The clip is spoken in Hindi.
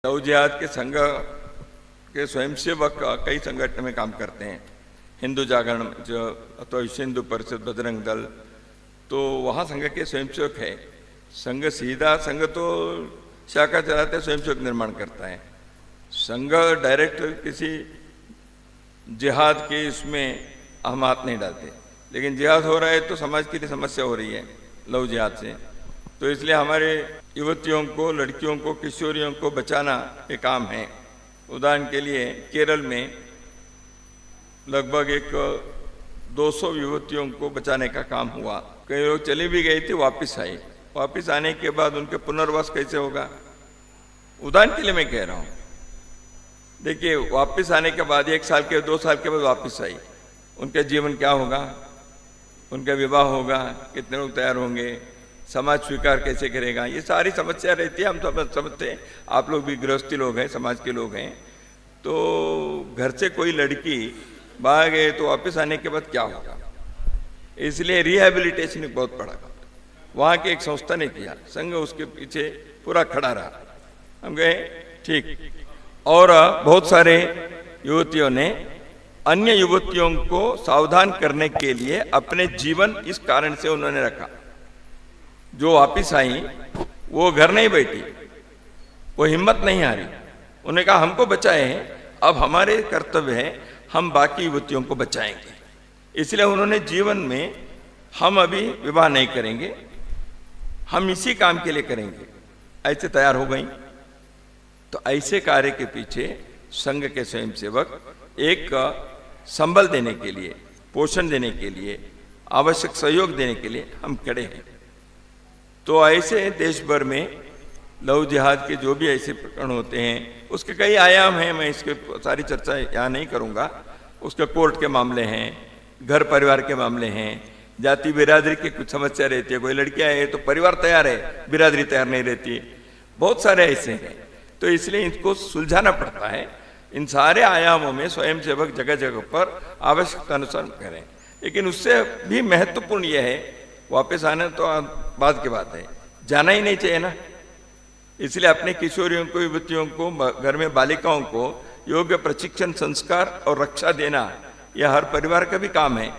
लव जिहाद के संघ के स्वयंसेवक कई संगठन में काम करते हैं, हिंदू जागरण जो अथवा विश्व हिंदू परिषद, बजरंग दल, तो वहाँ संघ के स्वयंसेवक है। संघ सीधा संघ तो शाखा चलाते स्वयंसेवक निर्माण करता है। संघ डायरेक्ट किसी जिहाद के इसमें हम हाथ नहीं डालते, लेकिन जिहाद हो रहा है तो समाज के लिए समस्या हो रही है लव जिहाद से, तो इसलिए हमारे युवतियों को, लड़कियों को, किशोरियों को बचाना ये काम है। उदाहरण के लिए केरल में लगभग 200 युवतियों को बचाने का काम हुआ। कई लोग चली भी गई थी, वापस आई। वापस आने के बाद उनके पुनर्वास कैसे होगा? उदाहरण के लिए मैं कह रहा हूँ। देखिए, वापस आने के बाद 1 साल के 2 साल के बाद वापस आई, उनका जीवन क्या होगा? उनका विवाह होगा, कितने लोग तैयार होंगे, समाज स्वीकार कैसे करेगा? ये सारी समस्या रहती है। हम सब समझते हैं, आप लोग भी गृहस्थी लोग हैं, समाज के लोग हैं, तो घर से कोई लड़की बाहर गए तो वापस आने के बाद क्या होगा? इसलिए रिहैबिलिटेशन एक बहुत बड़ा काम वहाँ की एक संस्था ने किया, संघ उसके पीछे पूरा खड़ा रहा। हम गए ठीक, और बहुत सारे युवतियों ने अन्य युवतियों को सावधान करने के लिए अपने जीवन इस कारण से उन्होंने रखा। जो वापिस आई वो घर नहीं बैठी, वो हिम्मत नहीं हारी। उन्होंने कहा हमको बचाए हैं, अब हमारे कर्तव्य है हम बाकी युवतियों को बचाएंगे। इसलिए उन्होंने जीवन में हम अभी विवाह नहीं करेंगे, हम इसी काम के लिए करेंगे, ऐसे तैयार हो गई। तो ऐसे कार्य के पीछे संघ के स्वयंसेवक एक संबल देने के लिए, पोषण देने के लिए, आवश्यक सहयोग देने के लिए हम खड़े हैं। तो ऐसे देश भर में लव जिहाद के जो भी ऐसे प्रकरण होते हैं, उसके कई आयाम हैं, मैं इसके सारी चर्चा यहाँ नहीं करूँगा। उसके कोर्ट के मामले हैं, घर परिवार के मामले हैं, जाति बिरादरी की कुछ समस्या रहती है। कोई लड़कियाँ है तो परिवार तैयार है, बिरादरी तैयार नहीं रहती, बहुत सारे ऐसे हैं। तो इसलिए इनको सुलझाना पड़ता है। इन सारे आयामों में स्वयंसेवक जगह जगह पर आवश्यकता अनुसार करें, लेकिन उससे भी महत्वपूर्ण यह है, वापस आना तो बाद की बात है, जाना ही नहीं चाहिए ना। इसलिए अपने किशोरियों को, युवतियों को, घर में बालिकाओं को योग्य प्रशिक्षण, संस्कार और रक्षा देना यह हर परिवार का भी काम है।